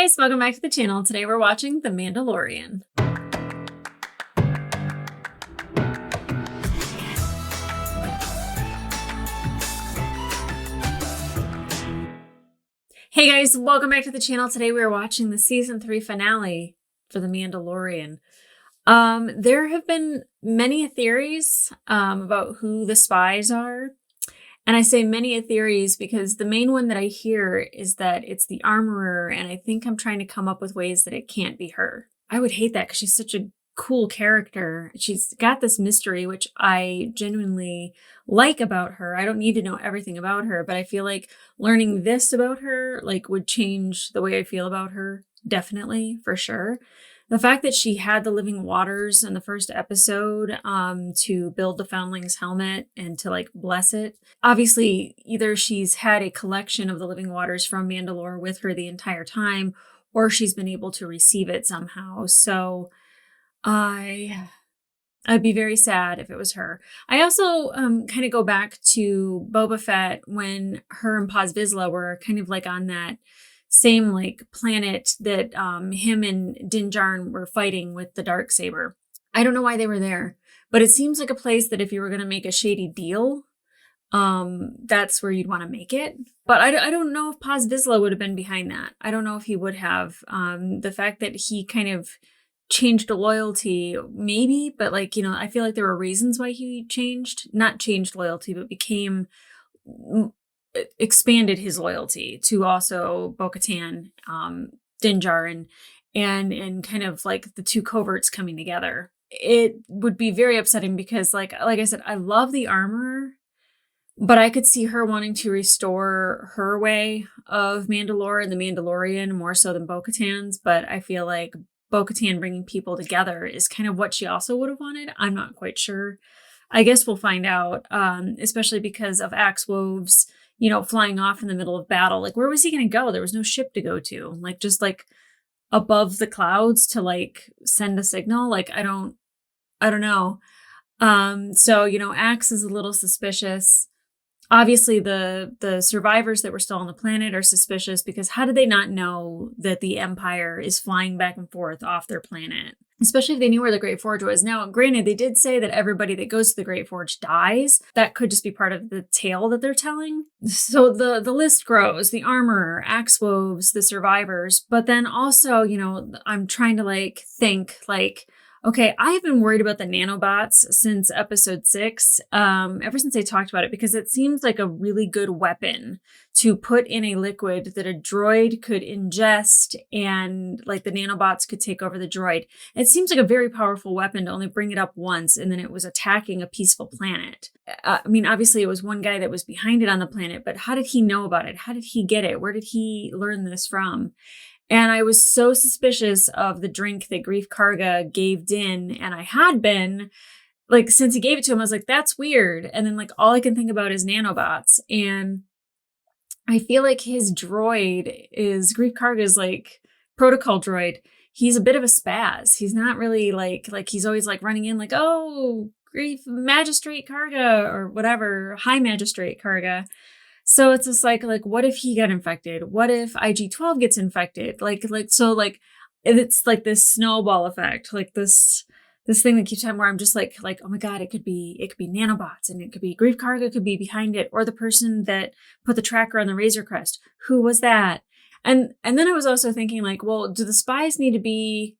guys, welcome back to the channel. Today we're watching The Mandalorian. Hey guys, welcome back to the channel. Today we're watching the season 3 finale for The Mandalorian. There have been many theories about who the spies are. And I say many theories because the main one that I hear is that it's the armorer, and I think I'm trying to come up with ways that it can't be her. I would hate that because she's such a cool character. She's got this mystery, which I genuinely like about her. I don't need to know everything about her, but I feel like learning this about her would change the way I feel about her. Definitely, for sure. The fact that she had the living waters in the first episode to build the foundling's helmet and to bless it. Obviously, either she's had a collection of the living waters from Mandalore with her the entire time, or she's been able to receive it somehow. So I'd be very sad if it was her. I also kind of go back to Boba Fett when her and Paz Vizsla were kind of on that same planet that him and Din Djarin were fighting with the Darksaber. I don't know why they were there, but it seems like a place that if you were going to make a shady deal, that's where you'd want to make it. But I don't know if Paz Vizsla would have been behind that. I don't know if he would have. The fact that he kind of changed loyalty, maybe, but I feel like there were reasons why he not changed loyalty, but expanded his loyalty to also Bo-Katan, Din Djarin, and kind of the two coverts coming together. It would be very upsetting because like I said, I love the armor, but I could see her wanting to restore her way of Mandalore and the Mandalorian more so than Bo-Katan's. But I feel like Bo-Katan bringing people together is kind of what she also would have wanted. I'm not quite sure. I guess we'll find out, especially because of Axe Woves, flying off in the middle of battle. Where was he going to go? There was no ship to go to. Just above the clouds to send a signal. I don't know. So, Axe is a little suspicious. Obviously, the survivors that were still on the planet are suspicious because how did they not know that the Empire is flying back and forth off their planet? Especially if they knew where the Great Forge was. Now, granted, they did say that everybody that goes to the Great Forge dies. That could just be part of the tale that they're telling. So the list grows. The armorer, Axe Woves, the survivors. But then also, I'm trying to think okay, I have been worried about the nanobots since episode 6, ever since they talked about it, because it seems like a really good weapon to put in a liquid that a droid could ingest and the nanobots could take over the droid. It seems like a very powerful weapon to only bring it up once and then it was attacking a peaceful planet. Obviously it was one guy that was behind it on the planet, but how did he know about it? How did he get it? Where did he learn this from? And I was so suspicious of the drink that Greef Karga gave Din. And I had been, since he gave it to him, I was like, that's weird. And then, all I can think about is nanobots. And I feel like his droid is Greef Karga's, protocol droid. He's a bit of a spaz. He's not really, he's always, running in, oh, Greef Magistrate Karga or whatever, High Magistrate Karga. So it's just what if he got infected? What if IG-12 gets infected? It's this snowball effect, this thing that keeps happening where I'm just oh my God, it could be nanobots, and it could be Greef Karga could be behind it, or the person that put the tracker on the Razor Crest. Who was that? And then I was also thinking well, do the spies need to be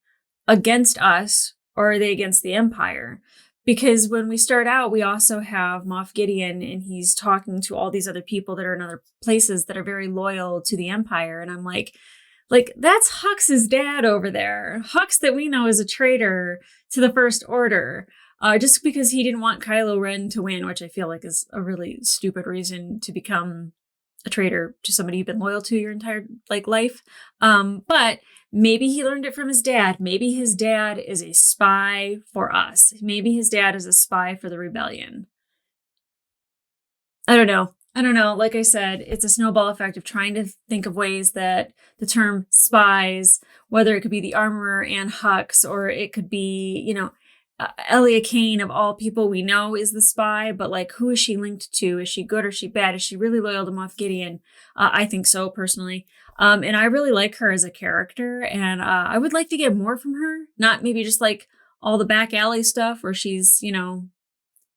against us, or are they against the Empire? Because when we start out, we also have Moff Gideon, and he's talking to all these other people that are in other places that are very loyal to the Empire. And I'm like, that's Hux's dad over there. Hux that we know is a traitor to the First Order. Just because he didn't want Kylo Ren to win, which I feel like is a really stupid reason to become a traitor to somebody you've been loyal to your entire life. But maybe he learned it from his dad. Maybe his dad is a spy for us. Maybe his dad is a spy for the rebellion. I don't know. Like I said, it's a snowball effect of trying to think of ways that the term spies, whether it could be the armorer and Hux, or it could be, Elia Kane, of all people, we know is the spy, but like, who is she linked to? Is she good or is she bad? Is she really loyal to Moff Gideon? I think so, personally. And I really like her as a character, and I would like to get more from her. Not maybe just like all the back alley stuff where she's, you know,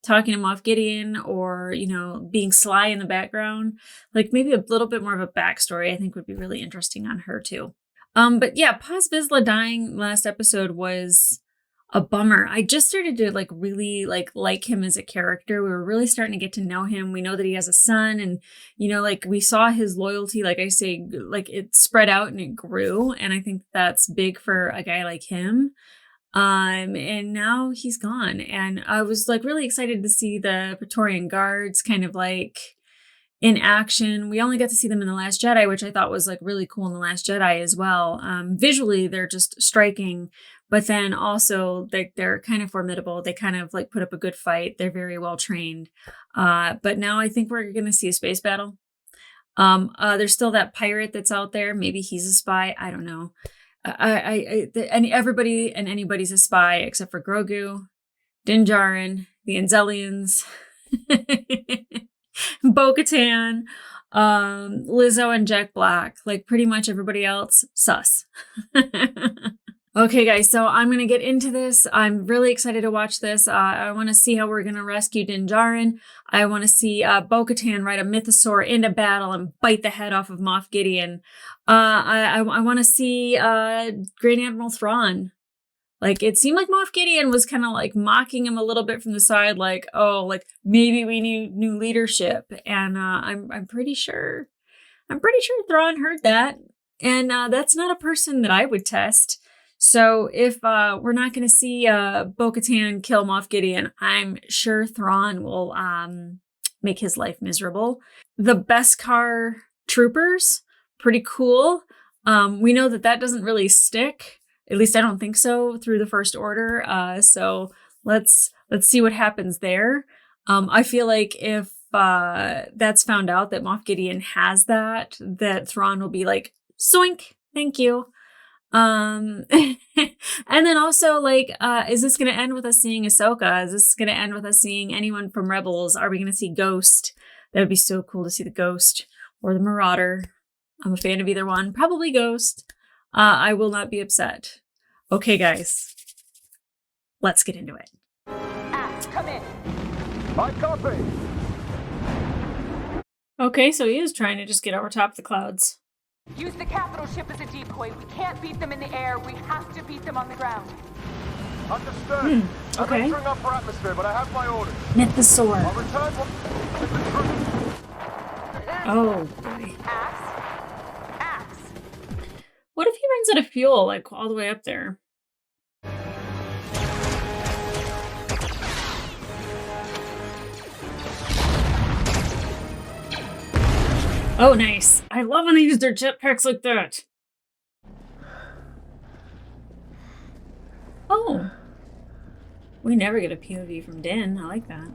talking to Moff Gideon or, you know, being sly in the background. Like maybe a little bit more of a backstory I think would be really interesting on her too. But yeah, Paz Vizsla dying last episode was a bummer. I just started to like really like him as a character. We were really starting to get to know him. We know that he has a son, and you know, like we saw his loyalty, like I say, like it spread out and it grew. And I think that's big for a guy like him. And now he's gone. And I was like really excited to see the Praetorian Guards kind of like in action. We only got to see them in The Last Jedi, which I thought was like really cool in The Last Jedi as well. Visually, they're just striking, but then also they're kind of formidable. They kind of like put up a good fight. They're very well trained. But now I think we're going to see a space battle. There's still that pirate that's out there. Maybe he's a spy. I don't know. Everybody and anybody's a spy except for Grogu, Din Djarin, the Anzelians, Bo-Katan, Lizzo and Jack Black. Like pretty much everybody else, sus. Okay, guys, so I'm going to get into this. I'm really excited to watch this. I want to see how we're going to rescue Din Djarin. I want to see Bo-Katan ride a mythosaur into battle and bite the head off of Moff Gideon. I want to see Grand Admiral Thrawn. Like, it seemed like Moff Gideon was kind of like mocking him a little bit from the side, like, oh, like maybe we need new leadership. And I'm pretty sure Thrawn heard that. And that's not a person that I would test. So if we're not going to see Bo-Katan kill Moff Gideon, I'm sure Thrawn will make his life miserable. The Beskar troopers, pretty cool. We know that doesn't really stick. At least I don't think so through the First Order. So let's see what happens there. I feel like if that's found out that Moff Gideon has that Thrawn will be like, zoink, thank you. And then also like, is this going to end with us seeing Ahsoka? Is this going to end with us seeing anyone from Rebels? Are we going to see Ghost? That would be so cool to see the Ghost or the Marauder. I'm a fan of either one. Probably Ghost. I will not be upset. Okay, guys. Let's get into it. Axe, come in. I copy. Okay, so he is trying to just get over top of the clouds. Use the capital ship as a decoy. We can't beat them in the air. We have to beat them on the ground. Understood. Okay. I'm entering upper atmosphere, but I have my orders. Mythosaur. I'll return Oh, boy. Axe. What if he runs out of fuel, like, all the way up there? Oh, nice. I love when they use their jetpacks like that. Oh. We never get a POV from Din. I like that.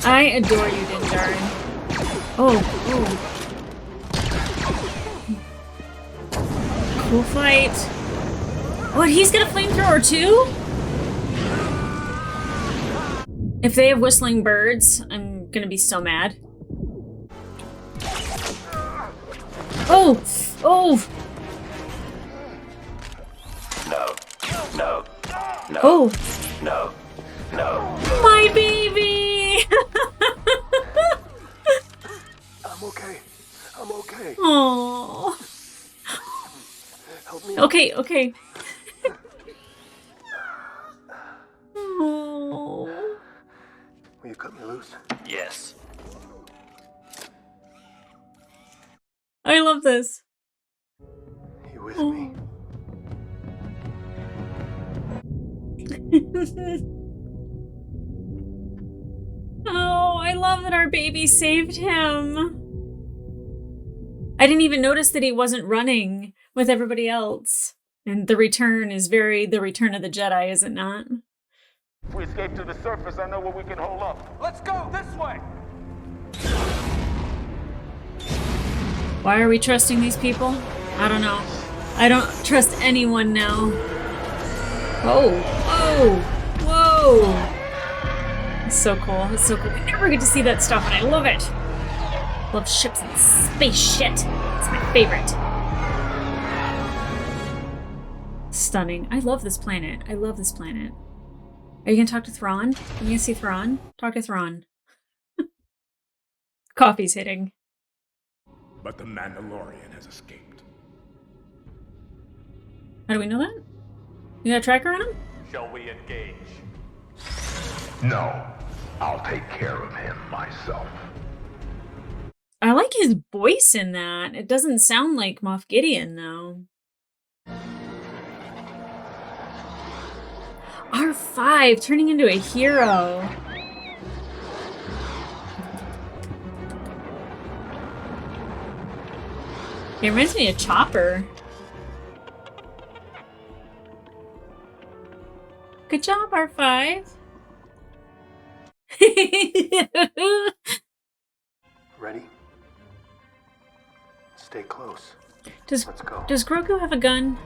I adore you, Din Djarin. Oh. Cool fight. What, he's got a flamethrower too? If they have whistling birds, I'm gonna be so mad. Oh! No. Oh! No. My baby! I'm okay. Oh. Help me. Okay. Oh. Will you cut me loose? Yes. I love this. You with me? Oh, I love that our baby saved him. I didn't even notice that he wasn't running with everybody else. And the return is very the Return of the Jedi, is it not? If we escape to the surface, I know where we can hold up. Let's go this way! Why are we trusting these people? I don't know. I don't trust anyone now. Whoa, whoa, whoa. It's so cool. It's so cool. We never get to see that stuff, and I love it. Love ships and space shit. It's my favorite. Stunning. I love this planet. I love this planet. Are you gonna talk to Thrawn? Are you gonna see Thrawn? Talk to Thrawn. Coffee's hitting. But the Mandalorian has escaped. How do we know that? You got a tracker on him? Shall we engage? No, I'll take care of him myself. I like his voice in that. It doesn't sound like Moff Gideon, though. R5 turning into a hero. It reminds me of Chopper. Good job, R5. Ready? Stay close. Does Let's go. Does Grogu have a gun?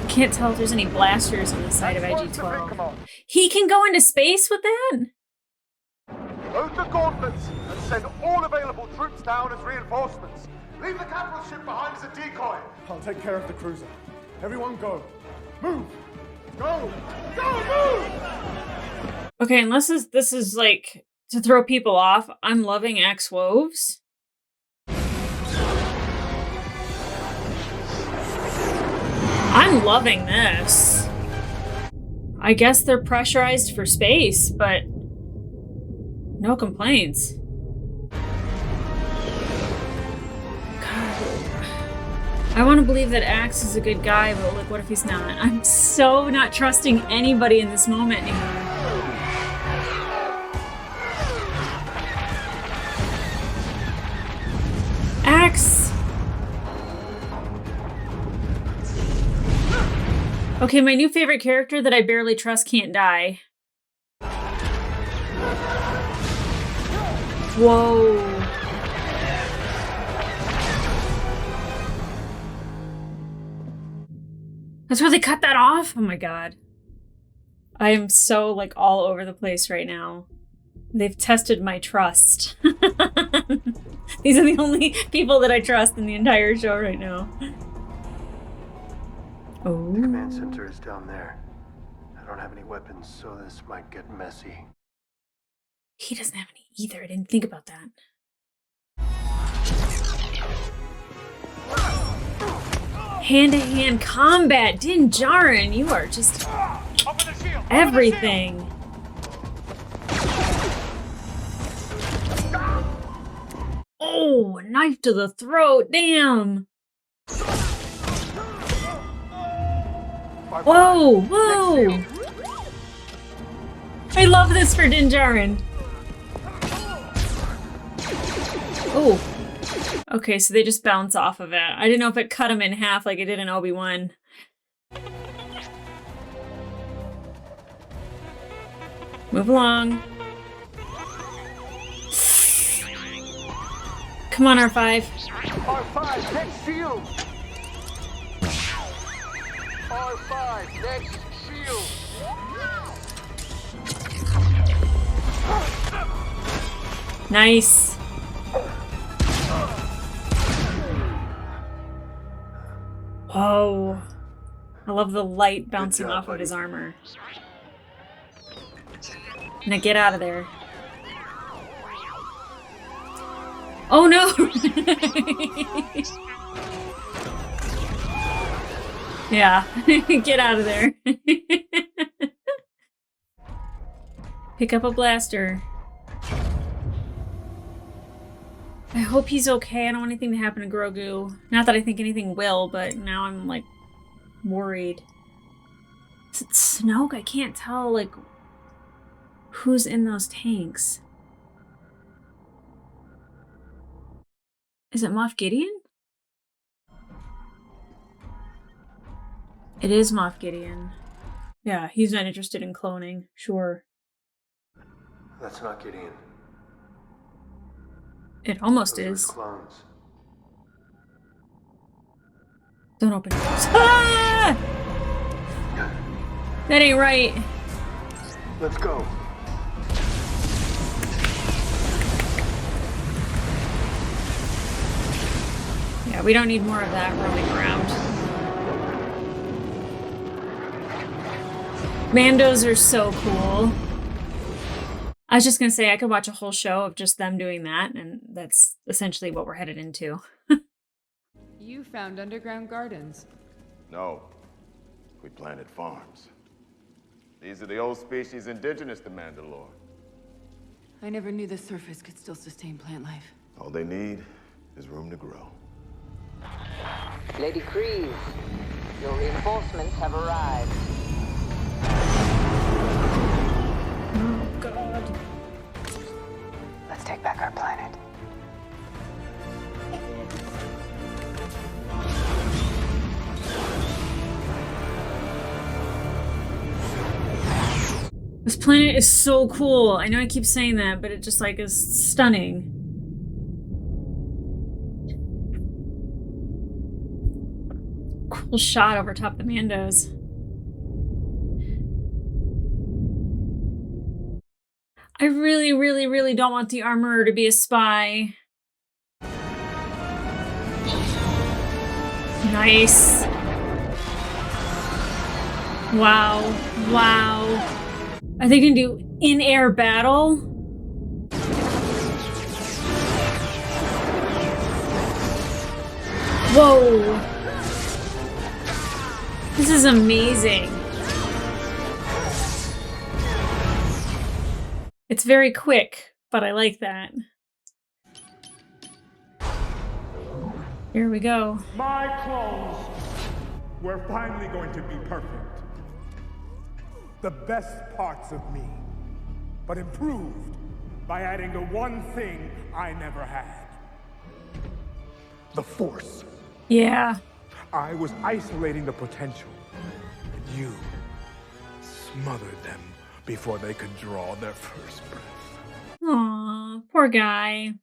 Can't tell if there's any blasters on the side of IG-12. He can go into space with that? Load the gauntlets and send all available troops down as reinforcements. Leave the capital ship behind as a decoy. I'll take care of the cruiser. Everyone go. Move! Go! Move! Okay, unless this is like to throw people off, I'm loving X-Woves. I'm loving this. I guess they're pressurized for space, but no complaints. God. I want to believe that Axe is a good guy, but like, what if he's not? I'm so not trusting anybody in this moment anymore. Axe! Okay, my new favorite character that I barely trust can't die. Whoa. That's where they cut that off? Oh my god. I am so, like, all over the place right now. They've tested my trust. These are the only people that I trust in the entire show right now. Oh. The command center is down there. I don't have any weapons, so this might get messy. He doesn't have any either. I didn't think about that. Hand-to-hand combat. Din Djarin, you are just everything. Oh, a knife to the throat. Damn. Whoa, whoa. I love this for Din Djarin. Oh. Okay, so they just bounce off of it. I didn't know if it cut him in half like it did in Obi-Wan. Move along. Come on, R5. R5, next shield. R5, next shield. Nice. Whoa. I love the light bouncing off of his armor. Now get out of there. Oh no! Yeah, get out of there. Pick up a blaster. I hope he's okay. I don't want anything to happen to Grogu. Not that I think anything will, but now I'm, like, worried. Is it Snoke? I can't tell, like, who's in those tanks. Is it Moff Gideon? It is Moff Gideon. Yeah, he's not interested in cloning. Sure. That's not Gideon. It almost Those are is. clones. Don't open doors. Ah! That ain't right. Let's go. Yeah, we don't need more of that roaming around. Mandos are so cool. I was just gonna say I could watch a whole show of just them doing that, and that's essentially what we're headed into. You found underground gardens. No. We planted farms. These are the old species indigenous to Mandalore. I never knew the surface could still sustain plant life. All they need is room to grow. Lady Kryze, your reinforcements have arrived. Oh, God. Let's take back our planet. This planet is so cool. I know I keep saying that, but it just like is stunning. Cool shot over top of the Mandos. I really, really, really don't want the armorer to be a spy. Nice. Wow. Wow. Are they gonna do in-air battle? Whoa. This is amazing. It's very quick, but I like that. Here we go. My clones were finally going to be perfect. The best parts of me, but improved by adding the one thing I never had. The Force. Yeah. I was isolating the potential, and you smothered them before they could draw their first breath. Aw, poor guy. I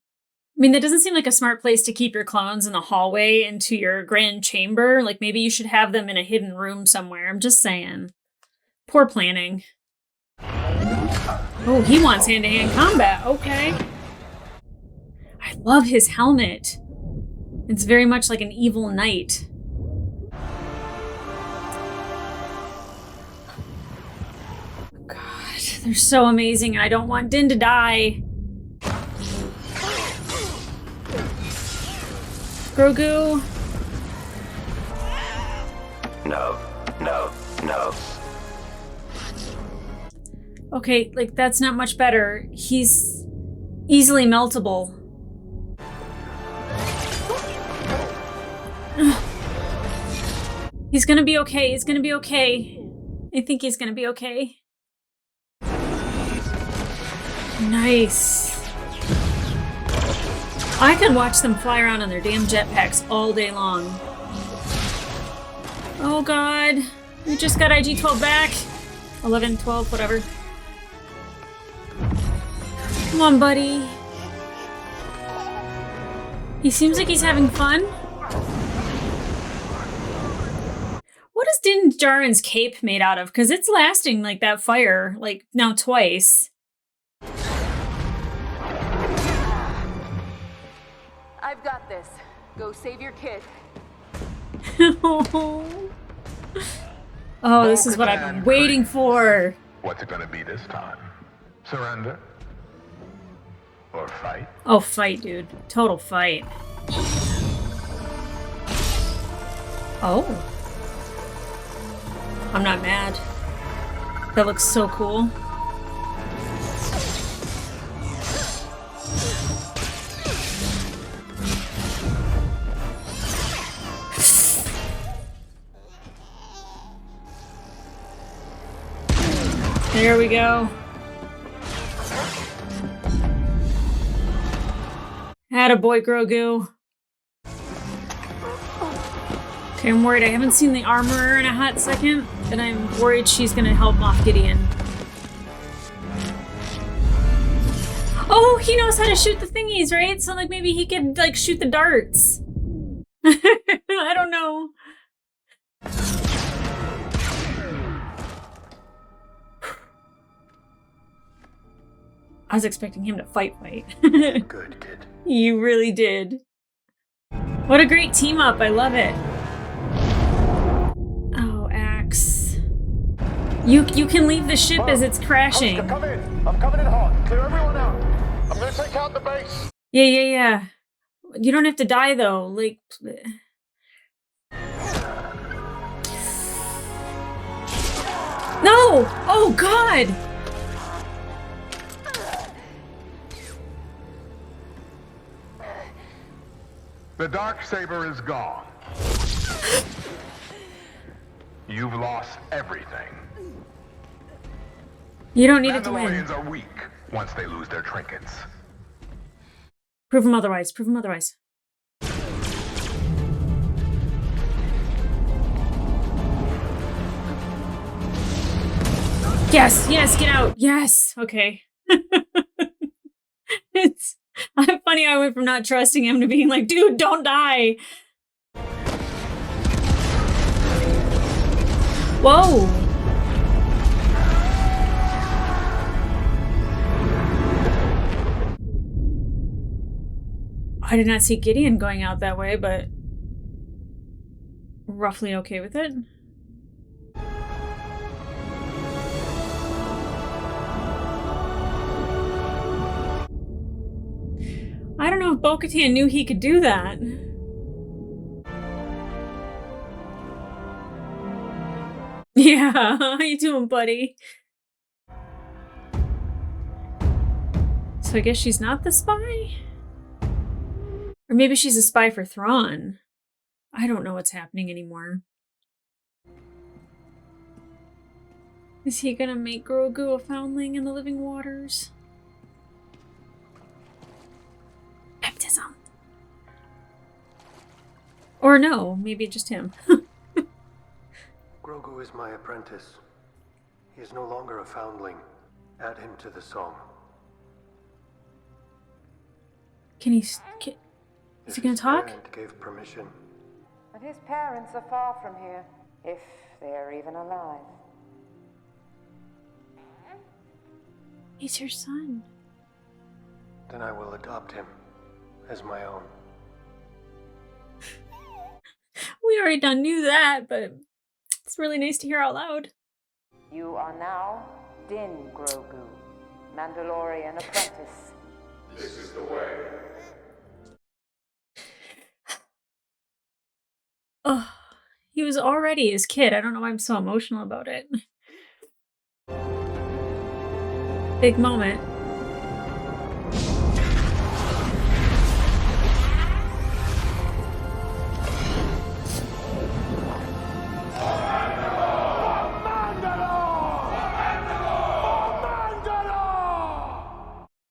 mean, that doesn't seem like a smart place to keep your clones in the hallway into your grand chamber. Like, maybe you should have them in a hidden room somewhere. I'm just saying. Poor planning. Oh, he wants hand-to-hand combat. Okay. I love his helmet. It's very much like an evil knight. God, they're so amazing. I don't want Din to die. Grogu. No, no, no. Okay, like, that's not much better. He's easily meltable. He's gonna be okay. He's gonna be okay. I think he's gonna be okay. Nice. I could watch them fly around on their damn jetpacks all day long. Oh God. We just got IG-12 back. 11, 12, whatever. Come on, buddy. He seems like he's having fun. What is Din Djarin's cape made out of? Because it's lasting like that fire, like now twice. I've got this. Go save your kid. Oh, this is what I've been waiting for. What's it gonna be this time? Surrender? Or fight? Oh, fight, dude. Total fight. Oh. I'm not mad. That looks so cool. There we go. Attaboy, Grogu. Okay, I'm worried. I haven't seen the armorer in a hot second, and I'm worried she's gonna help Moff Gideon. Oh, he knows how to shoot the thingies, right? So, like, maybe he could, like, shoot the darts. I don't know. I was expecting him to fight. Good kid. You really did. What a great team up. I love it. Oh, Axe. You can leave the ship as it's crashing. Come in. I'm coming in hot. Clear everyone out. I'm gonna take out the base. Yeah. You don't have to die though. Like. No! Oh God! The Darksaber is gone. You've lost everything. You don't need it to win. Mandalorians are weak once they lose their trinkets. Prove them otherwise. Prove them otherwise. Yes, get out. Yes. Okay. It's funny I went from not trusting him to being like, dude, don't die. Whoa. I did not see Gideon going out that way, but roughly okay with it. I don't know if Bo-Katan knew he could do that. Yeah, how you doing, buddy? So I guess she's not the spy? Or maybe she's a spy for Thrawn. I don't know what's happening anymore. Is he gonna make Grogu a foundling in the living waters? Baptism. Or no, maybe just him. Grogu is my apprentice. He is no longer a foundling. Add him to the song. Can he... Is he gonna talk? His parent gave permission. But his parents are far from here, if they're even alive. He's your son. Then I will adopt him as my own. We already done knew that, but it's really nice to hear out loud. You are now Din Grogu, Mandalorian apprentice. This is the way. Oh, he was already his kid. I don't know why I'm so emotional about it. Big moment.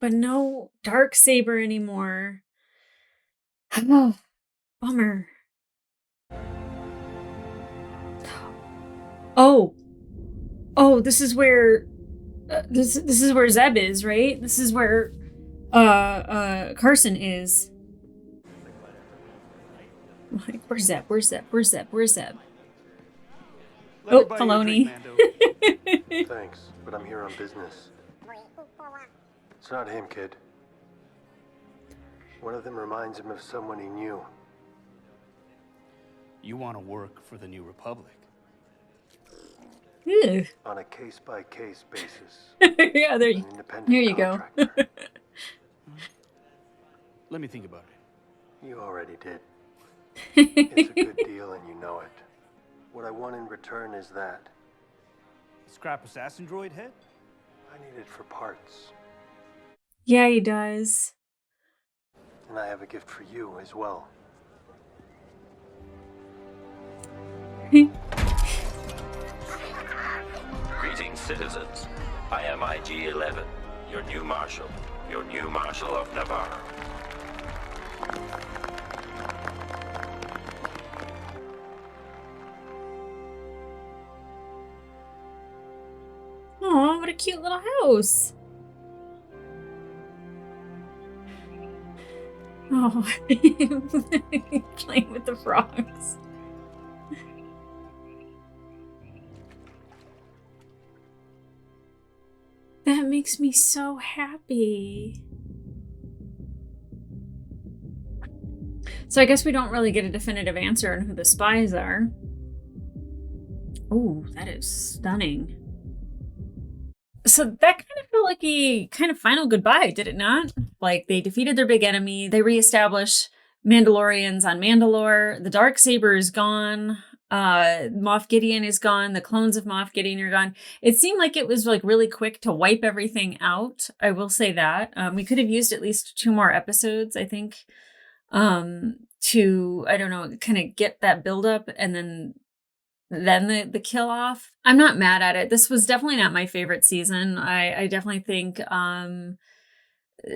But no Darksaber anymore. Oh, bummer. Oh, this is where this is where Zeb is, right? This is where Carson is. Like, where's Zeb? Where's Zeb? Where's Zeb? Where's Zeb? Oh, Filoni. Thanks, but I'm here on business. It's not him, kid. One of them reminds him of someone he knew. You want to work for the New Republic? Ew. On a case-by-case basis. Yeah, there you go. Let me think about it. You already did. It's a good deal and you know it. What I want in return is that. Scrap assassin droid head? I need it for parts. Yeah, he does. And I have a gift for you as well. Greetings, citizens. I am IG-11, your new Marshal of Navarre. Aw, what a cute little house. Oh, playing with the frogs. makes me so happy. So I guess we don't really get a definitive answer on who the spies are. Oh, that is stunning. So that kind of felt like a kind of final goodbye, did it not? Like, they defeated their big enemy. They reestablished Mandalorians on Mandalore. The Darksaber is gone. Moff Gideon is gone. The clones of Moff Gideon are gone. It seemed like it was like really quick to wipe everything out. I will say that. We could have used at least 2 more episodes, I think, to, I don't know, kind of get that buildup and then the kill off. I'm not mad at it. This was definitely not my favorite season. I definitely think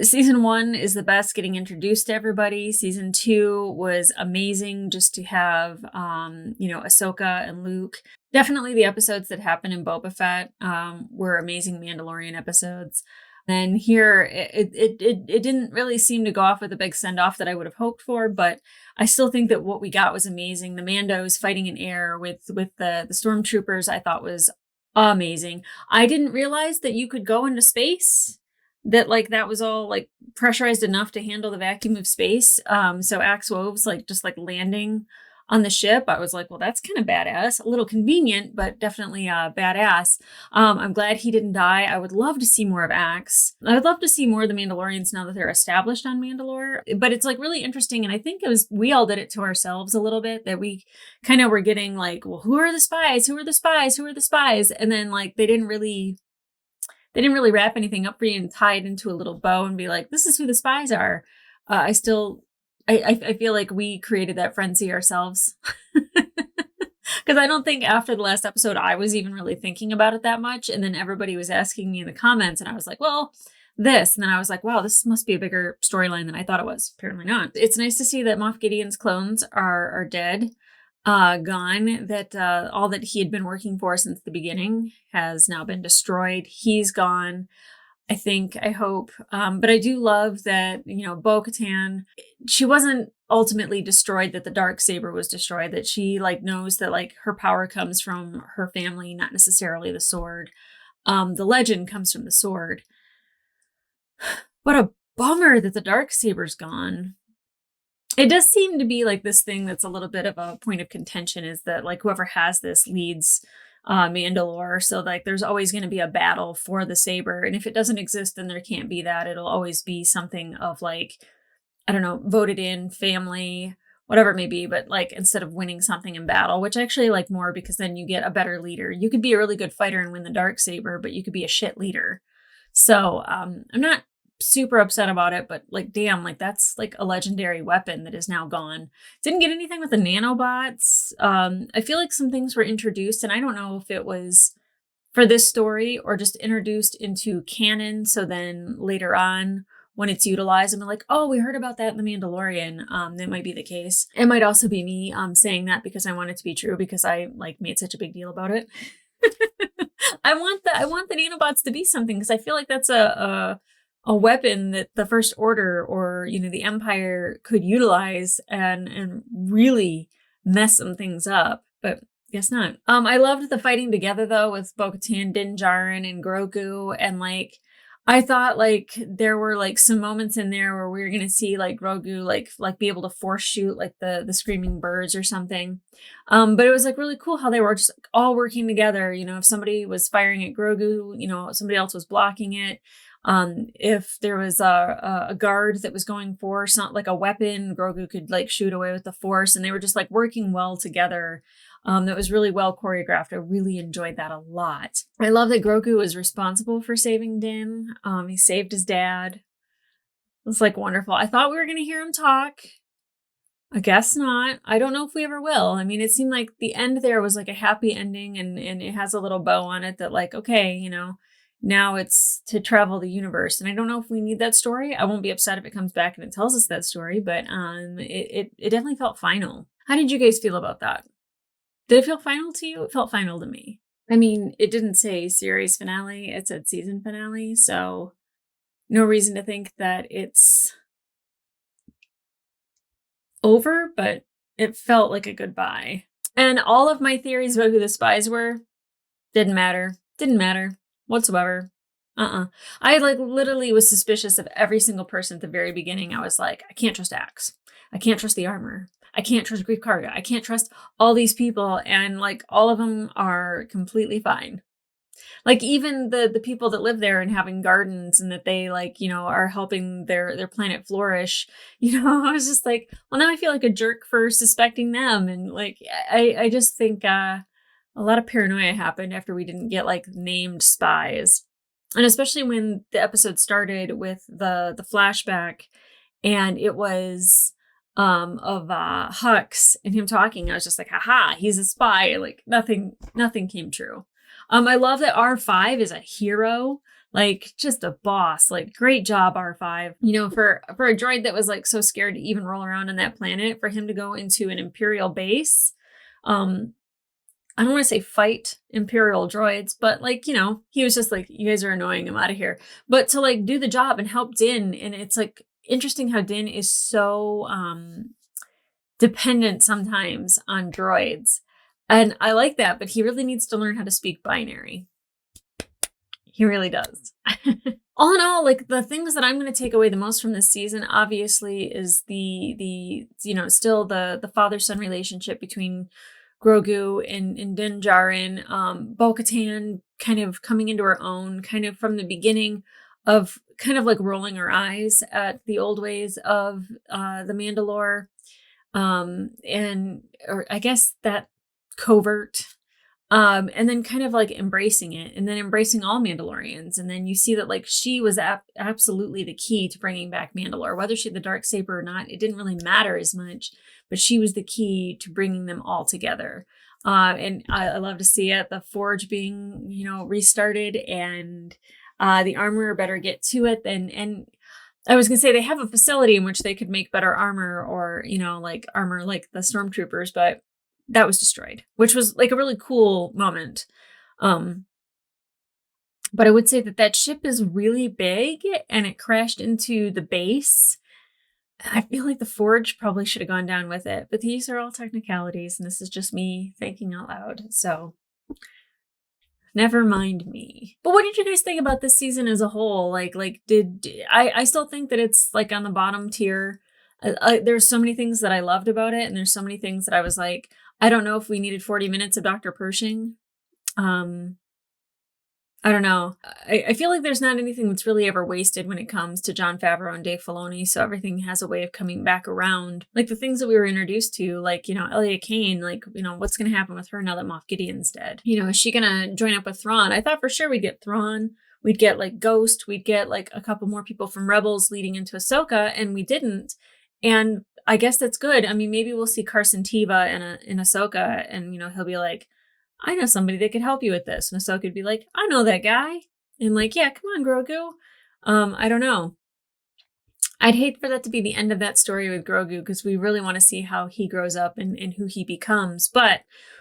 season 1 is the best, getting introduced to everybody. Season 2 was amazing just to have, Ahsoka and Luke. Definitely the episodes that happened in Boba Fett were amazing Mandalorian episodes. And here, it didn't really seem to go off with a big send-off that I would have hoped for, but I still think that what we got was amazing. The Mandos fighting in air with the stormtroopers, I thought was amazing. I didn't realize that you could go into space, that like that was all like pressurized enough to handle the vacuum of space. So Axe Woves just landing on the ship, I was like, well, that's kind of badass. A little convenient, but definitely badass. I'm glad he didn't die. I would love to see more of Axe. I would love to see more of the Mandalorians now that they're established on Mandalore. But it's like really interesting, and I think we all did it to ourselves a little bit, that we kind of were getting like, well, who are the spies? Who are the spies? Who are the spies? And then like they didn't really wrap anything up for you and tie it into a little bow and be like, this is who the spies are. I feel like we created that frenzy ourselves. Because I don't think after the last episode, I was even really thinking about it that much. And then everybody was asking me in the comments and I was like, well, this. And then I was like, wow, this must be a bigger storyline than I thought it was. Apparently not. It's nice to see that Moff Gideon's clones are dead, gone, that all that he had been working for since the beginning has now been destroyed. He's gone. I hope. But I do love that, Bo-Katan, she wasn't ultimately destroyed, that the Darksaber was destroyed, that she knows that her power comes from her family, not necessarily the sword. The legend comes from the sword. What a bummer that the Darksaber's gone. It does seem to be this thing that's a little bit of a point of contention, is that whoever has this leads Mandalore. So there's always going to be a battle for the saber. And if it doesn't exist, then there can't be that. It'll always be something of I don't know, voted in, family, whatever it may be. But instead of winning something in battle, which I actually like more, because then you get a better leader. You could be a really good fighter and win the Darksaber, but you could be a shit leader. So I'm not super upset about it, but damn, that's a legendary weapon that is now gone. Didn't get anything with the nanobots. I feel like some things were introduced, and I don't know if it was for this story or just introduced into canon, so then later on when it's utilized, I'm like, oh, we heard about that in The Mandalorian. That might be the case. It might also be me saying that because I want it to be true, because I made such a big deal about it. I want the nanobots to be something, because I feel like that's a weapon that the First Order or the Empire could utilize and really mess some things up, but guess not. I loved the fighting together though with Bo-Katan, Din Djarin, and Grogu, and I thought there were some moments in there where we were gonna see Grogu be able to force shoot the screaming birds or something. But it was really cool how they were just all working together. If somebody was firing at Grogu, somebody else was blocking it. If there was a guard that was going for a weapon, Grogu could shoot away with the Force, and they were just working well together. That was really well choreographed. I really enjoyed that a lot. I love that Grogu was responsible for saving Din. He saved his dad. It was wonderful. I thought we were going to hear him talk. I guess not. I don't know if we ever will. I mean, it seemed like the end there was a happy ending, and it has a little bow on it that okay, now it's to travel the universe. And I don't know if we need that story. I won't be upset if it comes back and it tells us that story, but it definitely felt final. How did you guys feel about that? Did it feel final to you? It felt final to me. I mean, it didn't say series finale, it said season finale, so no reason to think that it's over, but it felt like a goodbye. And all of my theories about who the spies were didn't matter. Didn't matter whatsoever. I like literally was suspicious of every single person at the very beginning. I was like, I can't trust Axe. I can't trust the armor. I can't trust Grief Karga. I can't trust all these people. And like all of them are completely fine. Like even the people that live there and having gardens and that they like, you know, are helping their planet flourish, you know, I was just like, well, now I feel like a jerk for suspecting them. And like, I just think a lot of paranoia happened after we didn't get like named spies. And especially when the episode started with the flashback and it was of Hux and him talking, I was just like, haha, he's a spy. Like nothing came true. I love that R5 is a hero, like just a boss. Like great job, R5. You know, for a droid that was like so scared to even roll around on that planet, for him to go into an Imperial base. I don't want to say fight Imperial droids, but like, you know, he was just like, you guys are annoying, I'm out of here. But to like do the job and help Din, and it's like interesting how Din is so dependent sometimes on droids. And I like that, but he really needs to learn how to speak binary. He really does. All in all, like the things that I'm going to take away the most from this season, obviously, is the you know, still the father-son relationship between Grogu and Din Djarin, Bo-Katan kind of coming into her own, kind of from the beginning of kind of like rolling her eyes at the old ways of the Mandalore, or I guess that covert, and then kind of like embracing it, and then embracing all Mandalorians, and then you see that like she was absolutely the key to bringing back Mandalore, whether she had the Darksaber or not, it didn't really matter as much. But she was the key to bringing them all together. And I love to see it. The forge being, you know, restarted, and the armorer better get to it. And I was going to say they have a facility in which they could make better armor, or, you know, like armor like the stormtroopers, but that was destroyed, which was like a really cool moment. But I would say that ship is really big and it crashed into the base. I feel like the forge probably should have gone down with it, but these are all technicalities, and this is just me thinking out loud. So never mind me. But what did you guys think about this season as a whole? Like did I still think that it's like on the bottom tier. There's so many things that I loved about it, and there's so many things that I was like, I don't know if we needed 40 minutes of Dr. Pershing. I don't know. I feel like there's not anything that's really ever wasted when it comes to Jon Favreau and Dave Filoni, so everything has a way of coming back around. Like the things that we were introduced to, like, you know, Elia Kane, like, you know, what's going to happen with her now that Moff Gideon's dead? You know, is she going to join up with Thrawn? I thought for sure we'd get Thrawn, we'd get like Ghost, we'd get like a couple more people from Rebels leading into Ahsoka, and we didn't. And I guess that's good. I mean, maybe we'll see Carson Teva in Ahsoka, and, you know, he'll be like, I know somebody that could help you with this. And Ahsoka would be like, I know that guy. And like, yeah, come on, Grogu. I don't know. I'd hate for that to be the end of that story with Grogu, because we really want to see how he grows up and who he becomes. But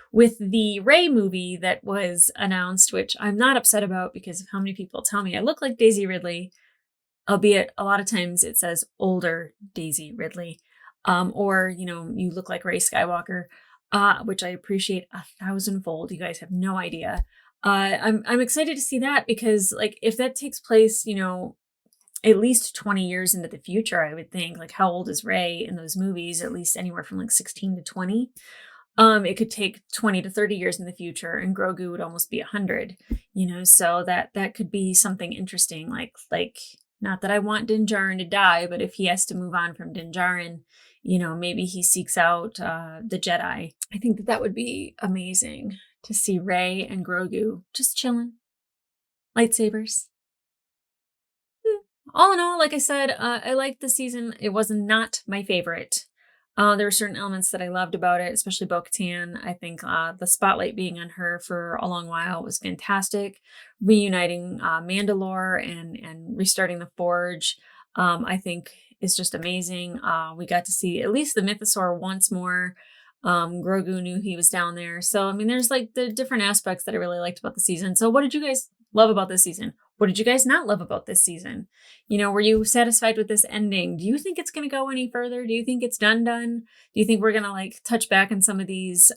with the Rey movie that was announced, which I'm not upset about because of how many people tell me I look like Daisy Ridley, albeit a lot of times it says older Daisy Ridley, or, you know, you look like Rey Skywalker. Which I appreciate 1,000-fold. You guys have no idea. I'm excited to see that, because like if that takes place, you know, at least 20 years into the future, I would think. Like how old is Rey in those movies? At least anywhere from like 16 to 20. It could take 20 to 30 years in the future, and Grogu would almost be 100. You know, so that could be something interesting. Like not that I want Din Djarin to die, but if he has to move on from Din Djarin, you know, maybe he seeks out the Jedi. I think that would be amazing to see Rey and Grogu just chilling. Lightsabers. All in all, like I said, I liked the season. It was not my favorite. There were certain elements that I loved about it, especially Bo-Katan. I think the spotlight being on her for a long while was fantastic. Reuniting Mandalore and restarting the Forge, I think is just amazing. We got to see at least the Mythosaur once more. Grogu knew he was down there. So, I mean, there's like the different aspects that I really liked about the season. So what did you guys love about this season? What did you guys not love about this season? You know, were you satisfied with this ending? Do you think it's going to go any further? Do you think it's done? Do you think we're going to like touch back on some of these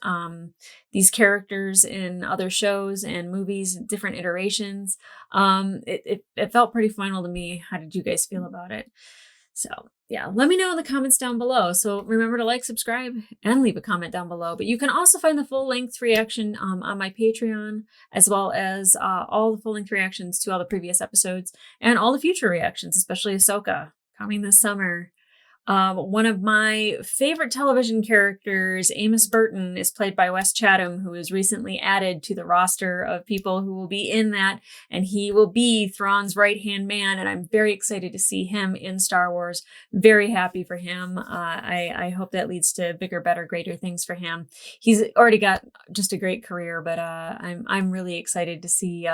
characters in other shows and movies, different iterations? It felt pretty final to me. How did you guys feel about it? So yeah, let me know in the comments down below. So remember to like, subscribe, and leave a comment down below. But you can also find the full-length reaction on my Patreon, as well as all the full-length reactions to all the previous episodes and all the future reactions, especially Ahsoka, coming this summer. One of my favorite television characters, Amos Burton, is played by Wes Chatham, who is recently added to the roster of people who will be in that, and he will be Thrawn's right-hand man, and I'm very excited to see him in Star Wars. Very happy for him. I hope that leads to bigger, better, greater things for him. He's already got just a great career, but I'm really excited to see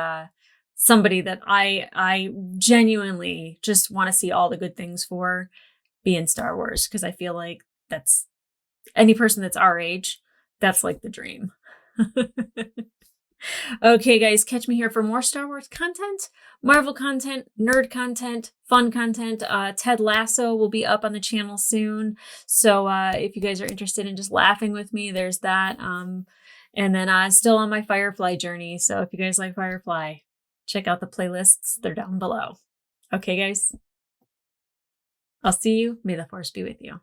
somebody that I genuinely just want to see all the good things for be in Star Wars, because I feel like that's any person that's our age, that's like the dream. Okay, guys, catch me here for more Star Wars content, Marvel content, nerd content, fun content. Ted Lasso will be up on the channel soon. So if you guys are interested in just laughing with me, there's that. And then still on my Firefly journey. So if you guys like Firefly, check out the playlists. They're down below. Okay, guys. I'll see you. May the Force be with you.